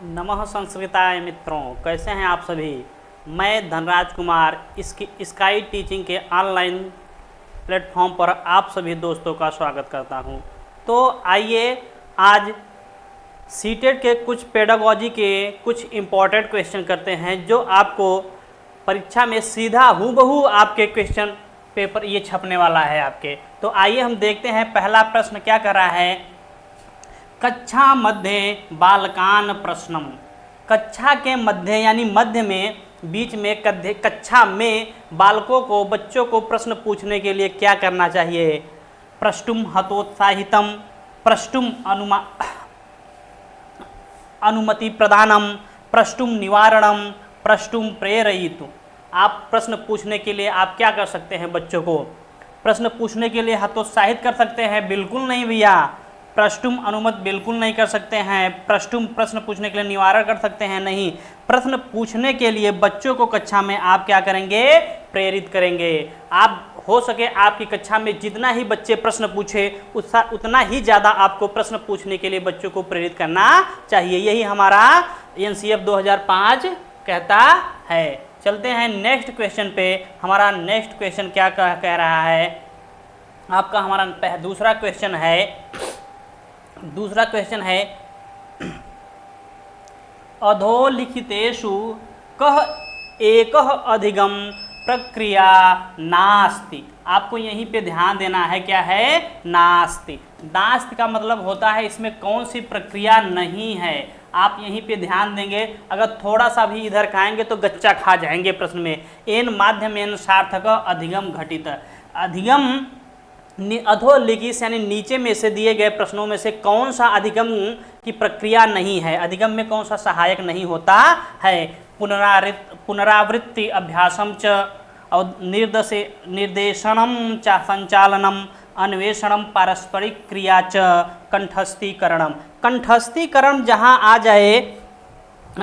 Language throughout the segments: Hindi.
नमः संस्कृताय मित्रों, कैसे हैं आप सभी। मैं धनराज कुमार स्काई टीचिंग के ऑनलाइन प्लेटफॉर्म पर आप सभी दोस्तों का स्वागत करता हूं। तो आइए आज सीटेट के कुछ पेडागोजी के कुछ इम्पोर्टेंट क्वेश्चन करते हैं जो आपको परीक्षा में सीधा हूबहू आपके क्वेश्चन पेपर ये छपने वाला है आपके। तो आइए हम देखते हैं पहला प्रश्न क्या कर रहा है। कक्षा मध्य बालकान प्रश्नम। कक्षा के मध्य यानी मध्य में बीच में कक्षा में बालकों को बच्चों को प्रश्न पूछने के लिए क्या करना चाहिए। प्रष्टुम हतोत्साहितम, प्रष्टुम अनुमति प्रदानम, प्रष्टुम निवारणम, प्रष्टुम प्रेरयितु। आप प्रश्न पूछने के लिए आप क्या कर सकते हैं। बच्चों को प्रश्न पूछने के लिए हतोत्साहित कर सकते हैं, बिल्कुल नहीं भैया। प्रष्टुम अनुमत बिल्कुल नहीं कर सकते हैं। प्रष्टुम प्रश्न पूछने के लिए निवारण कर सकते हैं, नहीं। प्रश्न पूछने के लिए बच्चों को कक्षा में आप क्या करेंगे, प्रेरित करेंगे। आप हो सके आपकी कक्षा में जितना ही बच्चे प्रश्न पूछे उतना ही ज़्यादा आपको प्रश्न पूछने के लिए बच्चों को प्रेरित करना चाहिए। यही हमारा NCF 2005 कहता है। चलते हैं नेक्स्ट क्वेश्चन पे। हमारा नेक्स्ट क्वेश्चन क्या कह रहा है आपका। हमारा दूसरा क्वेश्चन है अधोलिखितेषु कः एकः अधिगम प्रक्रिया नास्ति। आपको यहीं पे ध्यान देना है, क्या है, नास्ति। नास्ति का मतलब होता है इसमें कौन सी प्रक्रिया नहीं है। आप यहीं पे ध्यान देंगे, अगर थोड़ा सा भी इधर खाएंगे तो गच्चा खा जाएंगे प्रश्न में। एन माध्यमेन सार्थक अधिगम घटित। अधिगम अधोलिखित यानी नीचे में से दिए गए प्रश्नों में से कौन सा अधिगम की प्रक्रिया नहीं है, अधिगम में कौन सा सहायक नहीं होता है। पुनरावृत्ति अभ्यासम च और निर्देशनम च संचालनम अन्वेषणम पारस्परिक क्रिया च कंठस्थीकरणम। कंठस्थीकरण जहाँ आ जाए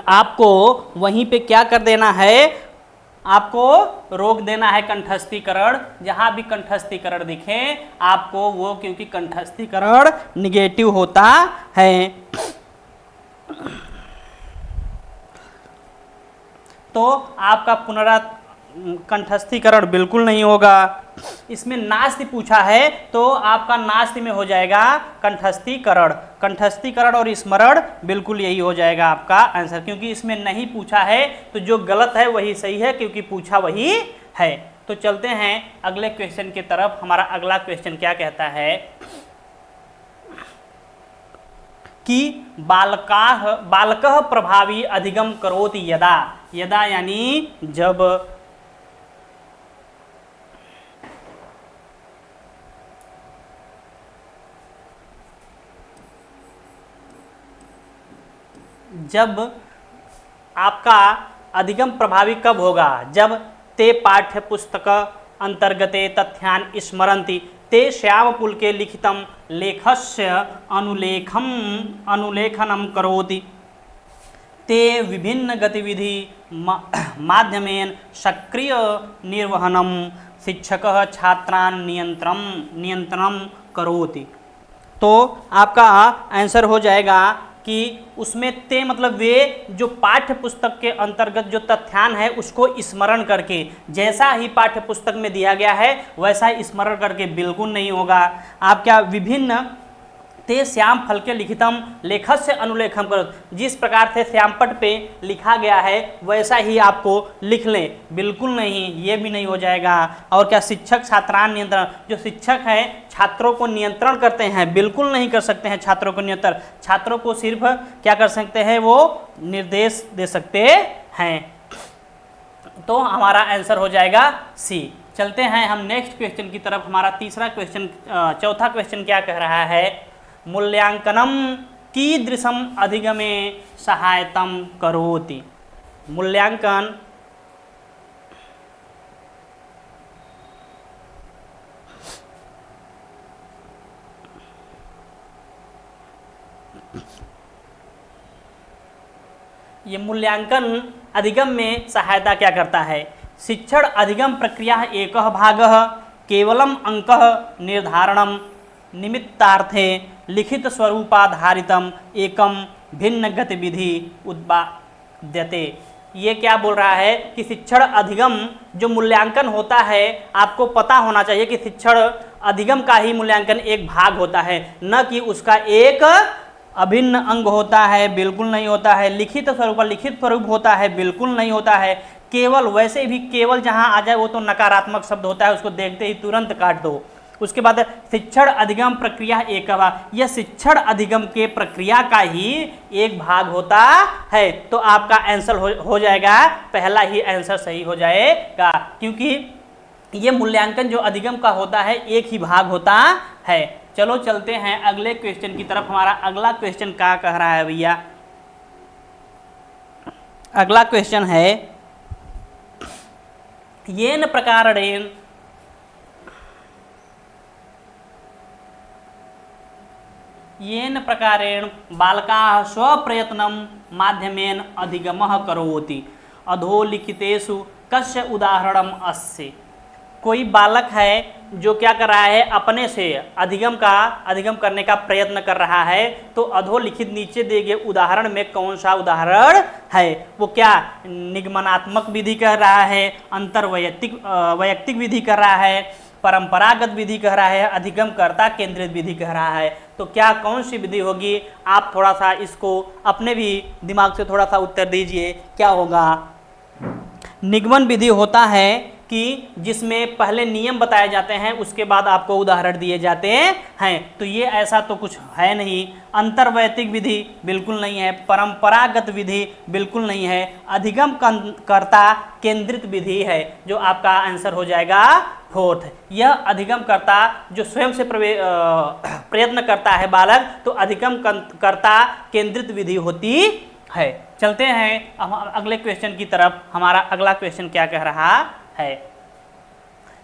आपको वहीं पे क्या कर देना है, आपको रोक देना है कंठस्थीकरण। जहाँ भी कंठस्थीकरण दिखे आपको वो, क्योंकि कंठस्थीकरण निगेटिव होता है। तो आपका कंठस्थीकरण बिल्कुल नहीं होगा। इसमें नास्ति पूछा है तो आपका नास्ति में हो जाएगा कंठस्थीकरण। कंठस्थीकरण और स्मरण बिल्कुल यही हो जाएगा आपका आंसर, क्योंकि इसमें नहीं पूछा है तो जो गलत है वही सही है, क्योंकि पूछा वही है। तो चलते हैं अगले क्वेश्चन की तरफ। हमारा अगला क्वेश्चन क्या कहता है कि बालकः प्रभावी अधिगम करोति यदा। यदा यानी जब आपका अधिगम प्रभावी कब होगा, जब ते पाठ्य पुस्तक अंतर्गते तथ्यान स्मरन्ति ते श्यामपुल के लिखितम लेखस्य अनुलेखनम करोति ते विभिन्न गतिविधि माध्यमेन सक्रिय निर्वहनम शिक्षकः छात्रान् नियंत्रणम करोति। तो आपका आंसर हो जाएगा कि उसमें ते मतलब वे जो पाठ्य पुस्तक के अंतर्गत जो तथ्यान है उसको स्मरण करके, जैसा ही पाठ्य पुस्तक में दिया गया है वैसा ही स्मरण करके बिल्कुल नहीं होगा। आप क्या विभिन्न ते श्याम फल के लिखितम लेखस से अनुलेखम करो, जिस प्रकार से श्यामपट पे लिखा गया है वैसा ही आपको लिख लें, बिल्कुल नहीं, ये भी नहीं हो जाएगा। और क्या शिक्षक छात्रान नियंत्रण, जो शिक्षक हैं छात्रों को नियंत्रण करते हैं, बिल्कुल नहीं कर सकते हैं छात्रों को नियंत्रण। छात्रों को सिर्फ क्या कर सकते हैं, वो निर्देश दे सकते हैं। तो हमारा आंसर हो जाएगा सी। चलते हैं हम नेक्स्ट क्वेश्चन की तरफ। हमारा चौथा क्वेश्चन क्या कह रहा है, मूल्यांकनम कीदृशम अधिगमे सहायतम करोति। मूल्यांकन ये मूल्यांकन अधिगम में सहायता क्या करता है। शिक्षण अधिगम प्रक्रिया एकः भागः केवलम अंकः निर्धारणम निमित्तार्थे लिखित स्वरूपाधारितम एकम भिन्न गतिविधि उत्पाद्यते। ये क्या बोल रहा है कि शिक्षण अधिगम जो मूल्यांकन होता है, आपको पता होना चाहिए कि शिक्षण अधिगम का ही मूल्यांकन एक भाग होता है, न कि उसका एक अभिन्न अंग होता है, बिल्कुल नहीं होता है। लिखित स्वरूप होता है, बिल्कुल नहीं होता है। केवल वैसे भी केवल जहां आ जाए वो तो नकारात्मक शब्द होता है, उसको देखते ही तुरंत काट दो। उसके बाद शिक्षण अधिगम प्रक्रिया एक, यह शिक्षण अधिगम के प्रक्रिया का ही एक भाग होता है। तो आपका आंसर हो जाएगा, पहला ही आंसर सही हो जाएगा, क्योंकि ये मूल्यांकन जो अधिगम का होता है एक ही भाग होता है। चलो चलते हैं अगले क्वेश्चन की तरफ। हमारा अगला क्वेश्चन क्या कह रहा है भैया? अगला क्वेश्चन है येन प्रकारेण बालकाः स्वप्रयत्नं माध्यमेन अधिगमः करोति अधोलिखितेषु कस्य उदाहरणम् अस्ति। कोई बालक है जो क्या कर रहा है, अपने से अधिगम करने का प्रयत्न कर रहा है, तो अधोलिखित नीचे दिए गए उदाहरण में कौन सा उदाहरण है? वो क्या निगमनात्मक विधि कह रहा है, वैयक्तिक विधि कर रहा है, परंपरागत विधि कह रहा है, अधिगमकर्ता केंद्रित विधि कह रहा है? तो क्या कौन सी विधि होगी? आप थोड़ा सा इसको अपने भी दिमाग से थोड़ा सा उत्तर दीजिए, क्या होगा? निगमन विधि होता है कि जिसमें पहले नियम बताए जाते हैं, उसके बाद आपको उदाहरण दिए जाते हैं। तो ये ऐसा तो कुछ है नहीं। अंतर्वैयक्तिक विधि बिल्कुल नहीं है, परंपरागत विधि बिल्कुल नहीं है, अधिगमकर्ता केंद्रित विधि है, जो आपका आंसर हो जाएगा फोर्थ। यह अधिगमकर्ता जो स्वयं से प्रयत्न करता है बालक, तो अधिगमकर्ता केंद्रित विधि होती है। चलते हैं अगले क्वेश्चन की तरफ। हमारा अगला क्वेश्चन क्या कह रहा है?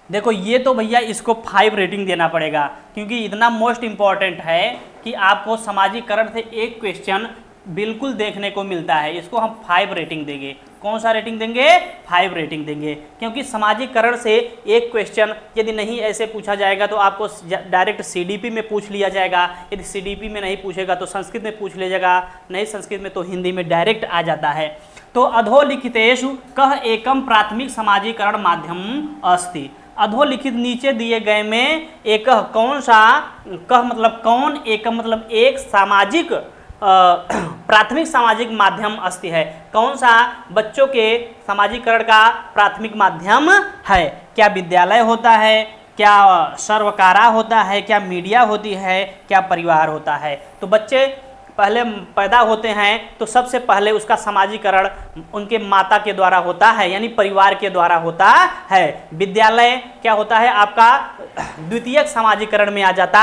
देखो ये तो भैया इसको 5 रेटिंग देना पड़ेगा, क्योंकि इतना मोस्ट इम्पॉर्टेंट है कि आपको सामाजिकरण से एक क्वेश्चन बिल्कुल देखने को मिलता है। इसको हम 5 रेटिंग देंगे। कौन सा रेटिंग देंगे? 5 रेटिंग देंगे, क्योंकि सामाजिकरण से एक क्वेश्चन यदि नहीं ऐसे पूछा जाएगा तो आपको डायरेक्ट सीडीपी में पूछ लिया जाएगा। यदि सीडीपी में नहीं पूछेगा तो संस्कृत में पूछ लिया जाएगा, नहीं संस्कृत में तो हिंदी में डायरेक्ट आ जाता है। तो अधोलिखितेषु कः एकम प्राथमिक सामाजिकरण माध्यम अस्ति। अधोलिखित नीचे दिए गए में एक कौन सा, कह मतलब कौन, एकम मतलब एक, सामाजिक प्राथमिक सामाजिक माध्यम अस्ति है। कौन सा बच्चों के सामाजिकरण का प्राथमिक माध्यम है? क्या विद्यालय होता है, क्या सर्वकारा होता है, क्या मीडिया होती है, क्या परिवार होता है? तो बच्चे पहले पैदा होते हैं तो सबसे पहले उसका सामाजिकरण उनके माता के द्वारा होता है, यानी परिवार के द्वारा होता है। विद्यालय क्या होता है आपका? द्वितीयक सामाजिकरण में आ जाता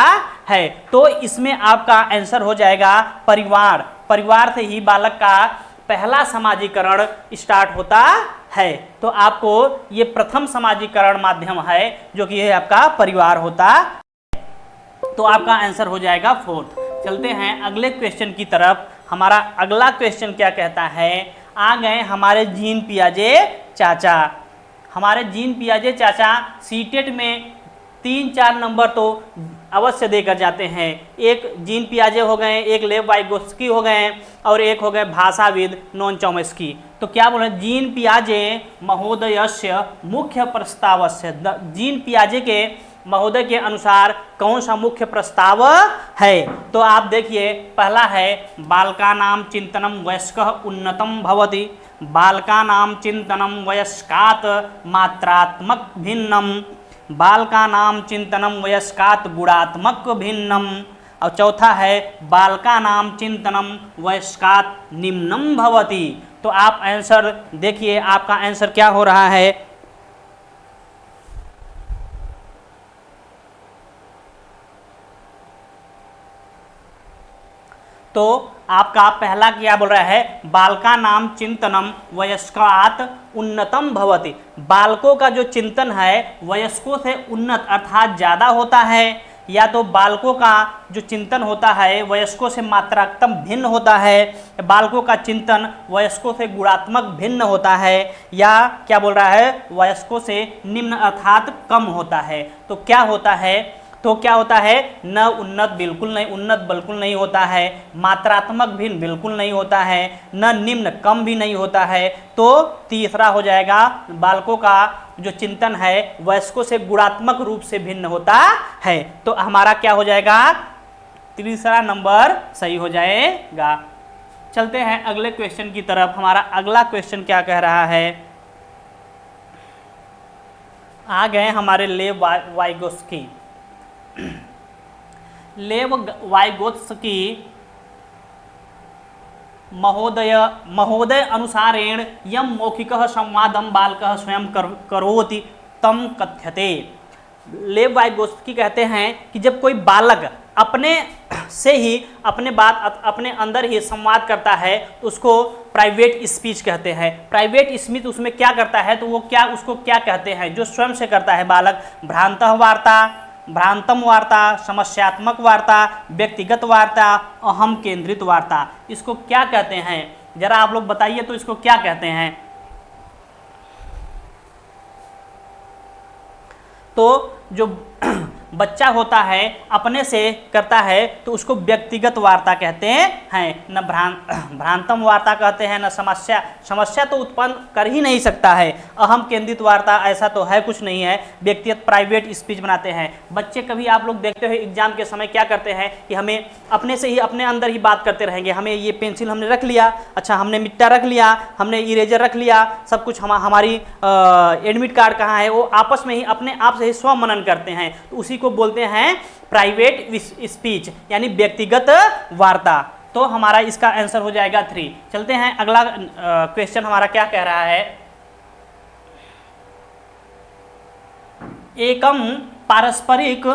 है। तो इसमें आपका आंसर हो जाएगा परिवार। परिवार से ही बालक का पहला सामाजिकरण स्टार्ट होता है। तो आपको ये प्रथम सामाजिकरण माध्यम है, जो कि यह आपका परिवार होता है। तो आपका आंसर हो जाएगा फोर्थ। चलते हैं अगले क्वेश्चन की तरफ। हमारा अगला क्वेश्चन क्या कहता है? आ गए हमारे जीन पियाजे चाचा। हमारे जीन पियाजे चाचा सीटेट में 3-4 नंबर तो अवश्य देकर जाते हैं। एक जीन पियाजे हो गए, एक लेव वाइगोत्स्की हो गए, और एक हो गए भाषाविद नोम चॉम्स्की। तो क्या बोले? जीन पियाजे महोदयस्य मुख्य प्रस्तावस्य। जीन पियाजे के महोदय के अनुसार कौन सा मुख्य प्रस्ताव है? तो आप देखिए, पहला है बालकानां चिंतनम वयस्कः उन्नतं भवति। बालकानां चिंतनम वयस्कात् मात्रात्मक भिन्नम। बालकानां चिंतनम वयस्कात् गुणात्मक भिन्नम। और चौथा है बालकानां चिंतनम वयस्कात् निम्नम भवति। तो आप आंसर देखिए, आपका आंसर क्या हो रहा है? तो आपका पहला क्या बोल रहा है? बालकानां चिंतनम वयस्कात् उन्नतम भवति। बालकों का जो चिंतन है वयस्कों से उन्नत अर्थात ज़्यादा होता है, या तो बालकों का जो चिंतन होता है वयस्कों से मात्रात्मक भिन्न होता है, बालकों का चिंतन वयस्कों से गुणात्मक भिन्न होता है, या क्या बोल रहा है? वयस्कों से निम्न अर्थात कम होता है। तो क्या होता है? तो क्या होता है, न उन्नत बिल्कुल नहीं, उन्नत बिल्कुल नहीं होता है, मात्रात्मक भिन्न बिल्कुल नहीं होता है, न निम्न कम भी नहीं होता है। तो तीसरा हो जाएगा, बालकों का जो चिंतन है वयस्कों से गुणात्मक रूप से भिन्न होता है। तो हमारा क्या हो जाएगा, तीसरा नंबर सही हो जाएगा। चलते हैं अगले क्वेश्चन की तरफ। हमारा अगला क्वेश्चन क्या कह रहा है, आ गए हमारे लेव वाइगोत्स्की। लेव वाइगोत्स्की महोदय अनुसारेण यम मौखिकः संवादं बालकः स्वयं करोति तम कथ्यते। लेव वाइगोत्स्की कहते हैं कि जब कोई बालक अपने से ही अपने अंदर ही संवाद करता है तो उसको प्राइवेट स्पीच कहते हैं। प्राइवेट स्पीच उसमें क्या करता है, तो वो क्या उसको क्या कहते हैं, जो स्वयं से करता है बालक, भ्रांतः वार्ता, भ्रांतम वार्ता, समस्यात्मक वार्ता, व्यक्तिगत वार्ता, अहम केंद्रित वार्ता, इसको क्या कहते हैं, जरा आप लोग बताइए तो इसको क्या कहते हैं। तो जो बच्चा होता है अपने से करता है तो उसको व्यक्तिगत वार्ता कहते हैं, न भ्रांतम वार्ता कहते हैं, न समस्या तो उत्पन्न कर ही नहीं सकता है। अहम केंद्रित वार्ता ऐसा तो है कुछ नहीं है, व्यक्तिगत प्राइवेट स्पीच बनाते हैं। बच्चे कभी आप लोग देखते हो एग्जाम के समय क्या करते हैं कि हमें अपने से ही अपने अंदर ही बात करते रहेंगे, हमें ये पेंसिल हमने रख लिया, अच्छा हमने मिट्टा रख लिया, हमने इरेजर रख लिया, सब कुछ हमारी एडमिट कार्ड कहाँ है, वो आपस में ही अपने आप से ही स्व मनन करते हैं। तो उसी को बोलते हैं प्राइवेट स्पीच, यानी व्यक्तिगत वार्ता। तो हमारा इसका आंसर हो जाएगा 3। चलते हैं अगला क्वेश्चन हमारा क्या कह रहा है, एकम पारस्परिक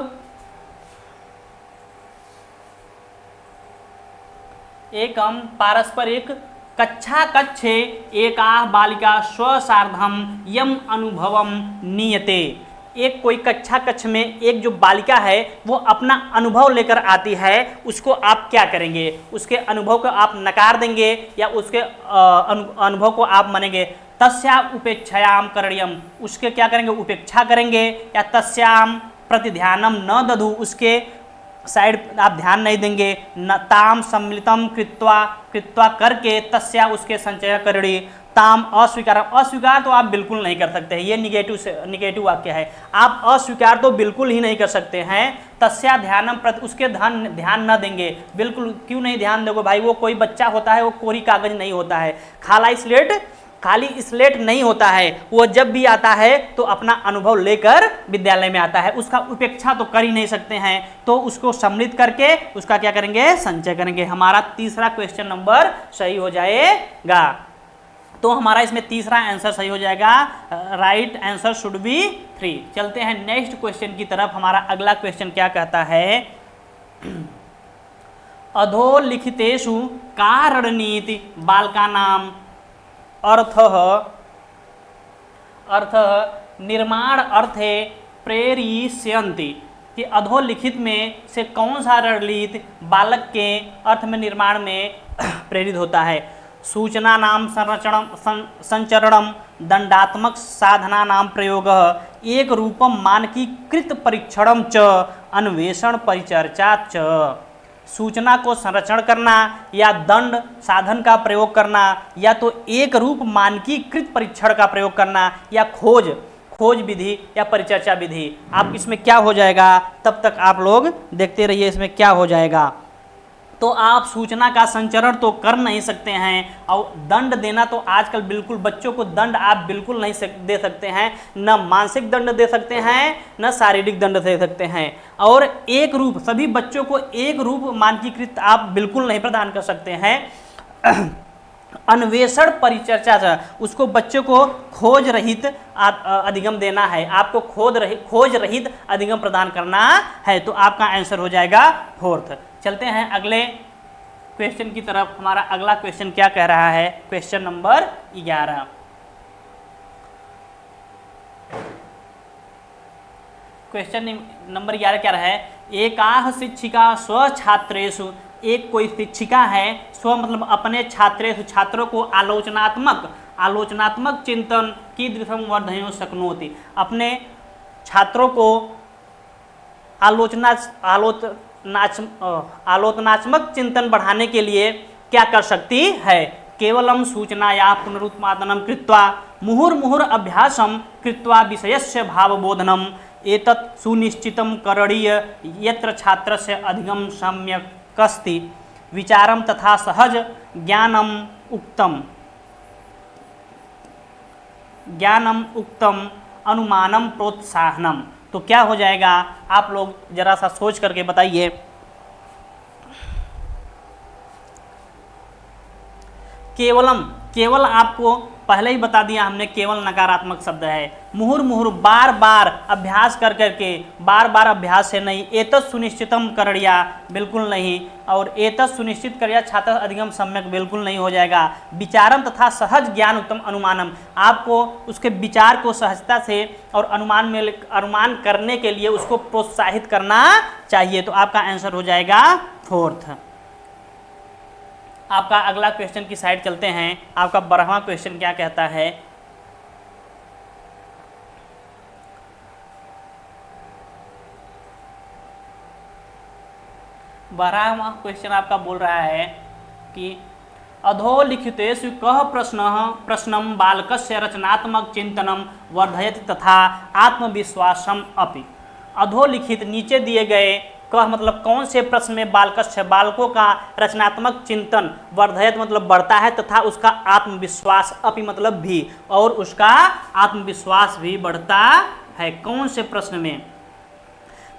कक्षा कक्षे एका बालिका स्वसार्धम यम अनुभवम नीयते। एक कोई कक्ष में एक जो बालिका है वो अपना अनुभव लेकर आती है, उसको आप क्या करेंगे, उसके अनुभव को आप नकार देंगे या उसके अनुभव को आप मानेंगे। तस्या उपेक्षायाम करणीयम, उसके क्या करेंगे, उपेक्षा करेंगे, या तस्याम प्रति ध्यानम न दधु, उसके साइड आप ध्यान नहीं देंगे। न ताम सम्मिलितम कृत्वा करके तस्या उसके संचय करणी ताम अस्वीकार तो आप बिल्कुल नहीं कर सकते हैं, ये निगेटिव वाक्य है, आप अस्वीकार तो बिल्कुल ही नहीं कर सकते हैं। तस्या ध्यानम प्रति, उसके ध्यान न देंगे, बिल्कुल क्यों नहीं ध्यान दोगे भाई, वो कोई बच्चा होता है, वो कोरी कागज नहीं होता है, खाली स्लेट नहीं होता है, वो जब भी आता है तो अपना अनुभव लेकर विद्यालय में आता है, उसका उपेक्षा तो कर ही नहीं सकते हैं, तो उसको सम्मिलित करके उसका क्या करेंगे, संचय करेंगे। हमारा तीसरा क्वेश्चन नंबर सही हो जाएगा। तो हमारा इसमें तीसरा आंसर सही हो जाएगा, राइट आंसर शुड बी 3। चलते हैं नेक्स्ट क्वेश्चन की तरफ। हमारा अगला क्वेश्चन क्या कहता है, अधोलिखितेषु का रणनीति बालकानां अर्थ निर्माण अर्थे प्रेरिष्यन्ति, कि अधोलिखित में से कौन सा रणनीति बालक के अर्थ में निर्माण में प्रेरित होता है। सूचना नाम संचरणम, दंडात्मक साधना नाम प्रयोग, एक रूपम मानकीकृत परीक्षणम च, अन्वेषण परिचर्चा च। सूचना को संरक्षण करना या दंड साधन का प्रयोग करना, या तो एक रूप मानकीकृत परीक्षण का प्रयोग करना, या खोज विधि या परिचर्चा विधि। आप इसमें क्या हो जाएगा, तब तक आप लोग देखते रहिए इसमें क्या हो जाएगा। तो आप सूचना का संचरण तो कर नहीं सकते हैं, और दंड देना तो आजकल बिल्कुल बच्चों को दंड आप बिल्कुल नहीं दे सकते हैं, न मानसिक दंड दे सकते हैं न शारीरिक दंड दे सकते हैं। और एक रूप, सभी बच्चों को एक रूप मानकीकृत आप बिल्कुल नहीं प्रदान कर सकते हैं। अन्वेषण परिचर्चा, उसको बच्चों को खोज रहित अधिगम देना है, आपको खोज रहित अधिगम प्रदान करना है। तो आपका आंसर हो जाएगा 4th। चलते हैं अगले क्वेश्चन की तरफ। हमारा अगला क्वेश्चन क्या कह रहा है, क्वेश्चन नंबर 11। क्वेश्चन नंबर 11 क्या रहा है, एकाह शिक्षिका स्वछात्रेषु, एक कोई शिक्षिका है, स्व मतलब अपने छात्रों को आलोचनात्मक चिंतन कीदृशं वर्धयितुं शक्नोति, अपने छात्रों को आलोचनात्मक चिंतन बढ़ाने के लिए क्या कर सकती है? केवलम सूचना या पुनरुत्पादनम कृत्वा मुहुर्मुहुर अभ्यासम कृत्वा विषयस्य भावबोधनम एतत् सुनिश्चितं करणीय यत्र छात्रस्य अधिगम सम्यक् विचारम तथा सहज ज्ञानम उक्तम अनुमानम प्रोत्साहनम। तो क्या हो जाएगा, आप लोग जरा सा सोच करके बताइए। केवल आपको पहले ही बता दिया हमने, केवल नकारात्मक शब्द है। मुहुर मुहुर बार बार अभ्यास कर करके, बार बार अभ्यास से नहीं। एतत् सुनिश्चितम करणीया बिल्कुल नहीं, और एतत् सुनिश्चित करणीया छात्र अधिगम सम्यक बिल्कुल नहीं हो जाएगा। विचारम तथा सहज ज्ञान उत्तम अनुमानम, आपको उसके विचार को सहजता से और अनुमान करने के लिए उसको प्रोत्साहित करना चाहिए। तो आपका आंसर हो जाएगा 4th। आपका अगला क्वेश्चन की साइड चलते हैं। आपका 12वां क्वेश्चन क्या कहता है? बारहवां क्वेश्चन आपका बोल रहा है कि अधोलिखितेषु कः प्रश्नम बालकस्य रचनात्मक चिंतनम वर्धयति तथा आत्मविश्वासम अपि। अधोलिखित नीचे दिए गए कह मतलब कौन से प्रश्न में बालकों का रचनात्मक चिंतन वर्धयत मतलब बढ़ता है तथा उसका आत्मविश्वास अपि मतलब भी, और उसका आत्मविश्वास भी बढ़ता है। कौन से प्रश्न में?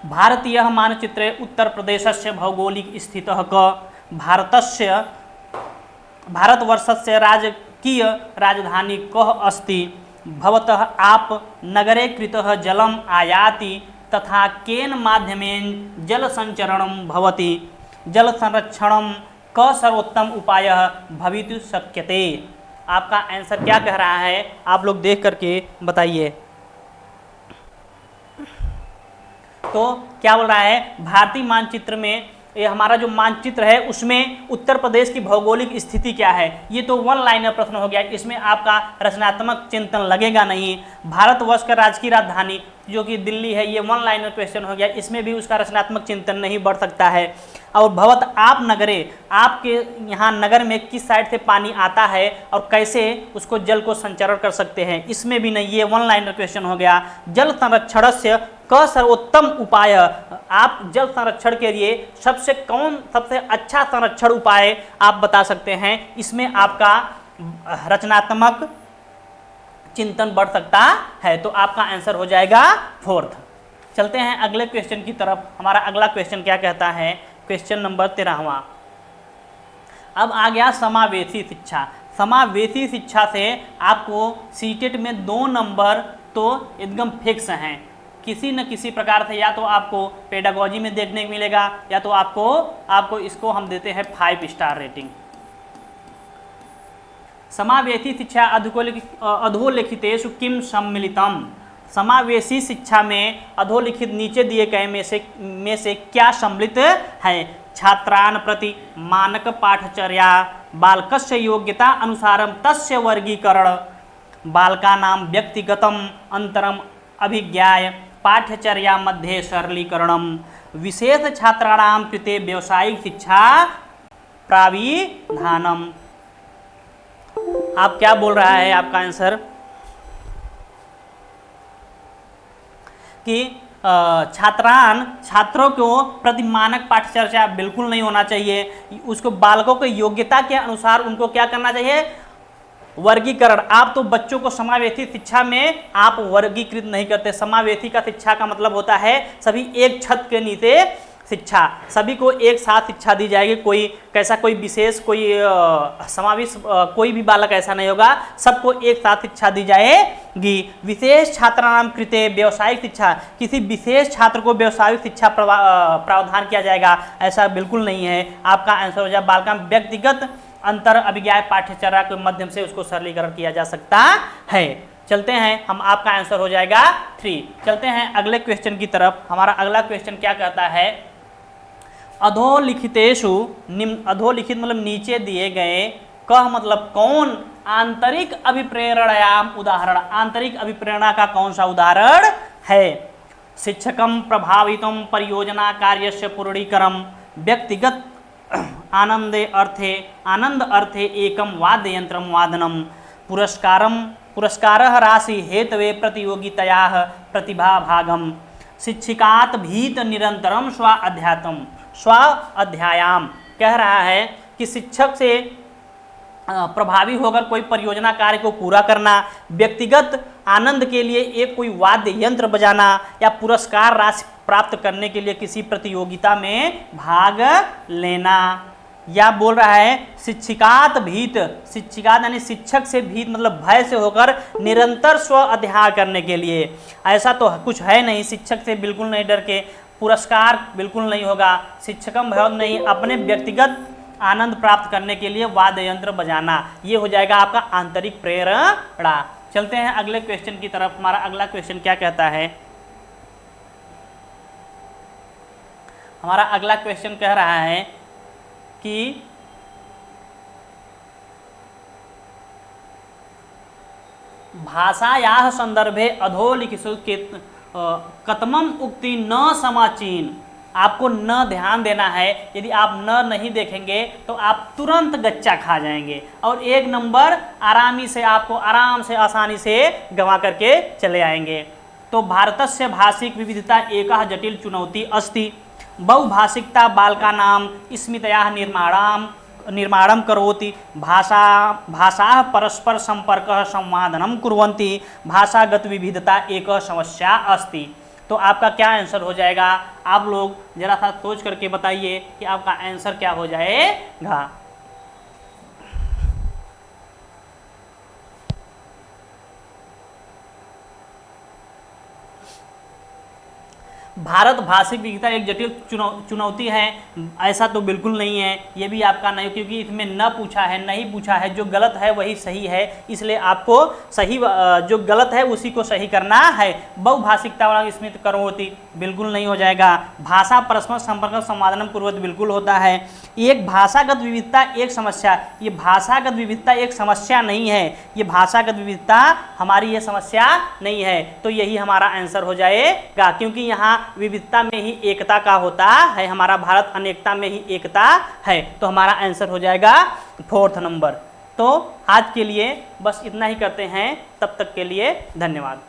भारतीय मानचित्रे उत्तर प्रदेशस्य भौगोलिक स्थितः क भारतवर्षस्य राजकीय राजधानी कः अस्ति। भवतः आप नगरे कृतः जलम आयाति तथा केन माध्यमेन जल संचरणं भवति। जल संरक्षणं क सर्वोत्तम उपाय भवितुं शक्यते। आपका आंसर क्या कह रहा है, आप लोग देख करके बताइए। तो क्या बोल रहा है, भारतीय मानचित्र में, ये हमारा जो मानचित्र है उसमें उत्तर प्रदेश की भौगोलिक स्थिति क्या है। ये तो 1 लाइनर प्रश्न हो गया, इसमें आपका रचनात्मक चिंतन लगेगा नहीं। भारतवर्ष का राजकीय राजधानी जो कि दिल्ली है, ये 1 लाइनर क्वेश्चन हो गया, इसमें भी उसका रचनात्मक चिंतन नहीं बढ़ सकता है। और भवत आप नगरे, आपके यहाँ नगर में किस साइड से पानी आता है और कैसे उसको जल को संचरण कर सकते हैं, इसमें भी नहीं, ये 1 लाइनर क्वेश्चन हो गया। जल संरक्षणस्य क सर्वोत्तम उपाय, आप जल संरक्षण के लिए सबसे अच्छा संरक्षण उपाय आप बता सकते हैं। इसमें आपका रचनात्मक चिंतन बढ़ सकता है। तो आपका आंसर हो जाएगा 4th। चलते हैं अगले क्वेश्चन की तरफ। हमारा अगला क्वेश्चन क्या कहता है, क्वेश्चन नंबर 13वां। अब आ गया समावेशी शिक्षा। समावेशी शिक्षा से आपको सीटेट में 2 नंबर तो एकदम फिक्स हैं, किसी न किसी प्रकार से। या तो आपको पेडागोजी में देखने को मिलेगा, या तो आपको इसको हम देते हैं 5 स्टार रेटिंग। समावेशी शिक्षा अधोलिखितेषु किम सम्मिलितम। समावेशी शिक्षा में अधोलिखित नीचे दिए गए में से क्या सम्मिलित है? छात्रान प्रति मानक पाठचर्या, बालकस्य योग्यता अनुसारम तस्य वर्गीकरण, बालकानां व्यक्तिगतम अंतरम अभिज्ञाय, पाठ्यचर्या मध्ये सरलीकरणम, विशेष छात्राणां कृते व्यावसायिक शिक्षा प्राविधानम। आप क्या बोल रहा है आपका आंसर कि छात्रों को प्रति मानक पाठ्यचर्या बिल्कुल नहीं होना चाहिए। उसको बालकों के योग्यता के अनुसार उनको क्या करना चाहिए, वर्गीकरण। आप तो बच्चों को समावेशी शिक्षा में आप वर्गीकृत नहीं करते। समावेशी का शिक्षा का मतलब होता है सभी एक छत के नीचे शिक्षा, सभी को एक साथ शिक्षा दी जाएगी। कोई विशेष समावेश कोई भी बालक ऐसा नहीं होगा, सबको एक साथ शिक्षा दी जाएगी। विशेष छात्राणां कृते व्यावसायिक शिक्षा, किसी विशेष छात्र को व्यावसायिक शिक्षा प्रावधान किया जाएगा, ऐसा बिल्कुल नहीं है। आपका आंसर हो जाए बालका व्यक्तिगत अंतर अभिज्ञाय पाठ्यचर्या के माध्यम से उसको सरलीकरण किया जा सकता है। चलते हैं हम, आपका आंसर हो जाएगा 3। चलते हैं अगले क्वेश्चन की तरफ। हमारा अगला क्वेश्चन क्या कहता है, अधोलिखितेषु अधोलिखित मतलब नीचे दिए गए, कह मतलब कौन, आंतरिक अभिप्रेरणायाम उदाहरण, आंतरिक अभिप्रेरणा का कौन सा उदाहरण है। शिक्षकं प्रभावितुं परियोजना कार्यस्य पूर्णीकरं व्यक्तिगत आनंद अर्थे एकं वाद्ययंत्रं वादनं पुरस्कारः राशि हेतवे प्रतियोगितायाः प्रतिभाभागं शिक्षिकात् भीत निरंतरम स्व अध्यायाम। कह रहा है कि शिक्षक से प्रभावी होकर कोई परियोजना कार्य को पूरा करना, व्यक्तिगत आनंद के लिए एक कोई वाद्य यंत्र बजाना या पुरस्कार राशि प्राप्त करने के लिए किसी प्रतियोगिता में भाग लेना। या बोल रहा है शिक्षिकात भीत, शिक्षिकात यानी शिक्षक से भीत मतलब भय से होकर निरंतर स्व अध्ययन करने के लिए। ऐसा तो कुछ है नहीं, शिक्षक से बिल्कुल नहीं डर के, पुरस्कार बिल्कुल नहीं होगा, शिक्षकम भय नहीं, अपने व्यक्तिगत आनंद प्राप्त करने के लिए वाद्य यंत्र बजाना, ये हो जाएगा आपका आंतरिक प्रेरणा। चलते हैं अगले क्वेश्चन की तरफ। हमारा अगला क्वेश्चन क्या कहता है? हमारा अगला क्वेश्चन कह रहा है कि भाषायाः संदर्भे अधोलिखितु कतमम उक्ति न समाचीन। आपको न ध्यान देना है, यदि आप न नहीं देखेंगे तो आप तुरंत गच्चा खा जाएंगे और एक नंबर आराम से आसानी से गंवा करके चले आएंगे। तो भारतस्य भाषिक विविधता एकः जटिल चुनौती अस्ति। बहुभाषिकता बालकानां स्मृतयाः निर्माणं करोति। भाषाः परस्पर संपर्कः संवादनं कुर्वन्ति। भाषागत विविधता एक समस्या अस्ति। तो आपका क्या आंसर हो जाएगा? आप लोग जरा सा सोच करके बताइए कि आपका आंसर क्या हो जाएगा। भारत भाषिक विविधता एक जटिल चुनौती है, ऐसा तो बिल्कुल नहीं है, ये भी आपका नहीं, क्योंकि इसमें न पूछा है, नहीं पूछा है, जो गलत है वही सही है, इसलिए आपको सही जो गलत है उसी को सही करना है। बहुभाषिकता वाला स्मृत करोति बिल्कुल नहीं हो जाएगा। भाषा परस्पर संपर्क संवादन पूर्वक बिल्कुल होता है। एक भाषागत विविधता एक समस्या, ये भाषागत विविधता एक समस्या नहीं है, ये भाषागत विविधता हमारी ये समस्या नहीं है, तो यही हमारा आंसर हो जाएगा, क्योंकि यहाँ विविधता में ही एकता का होता है, हमारा भारत अनेकता में ही एकता है, तो हमारा आंसर हो जाएगा 4th नंबर। तो आज के लिए बस इतना ही करते हैं, तब तक के लिए धन्यवाद।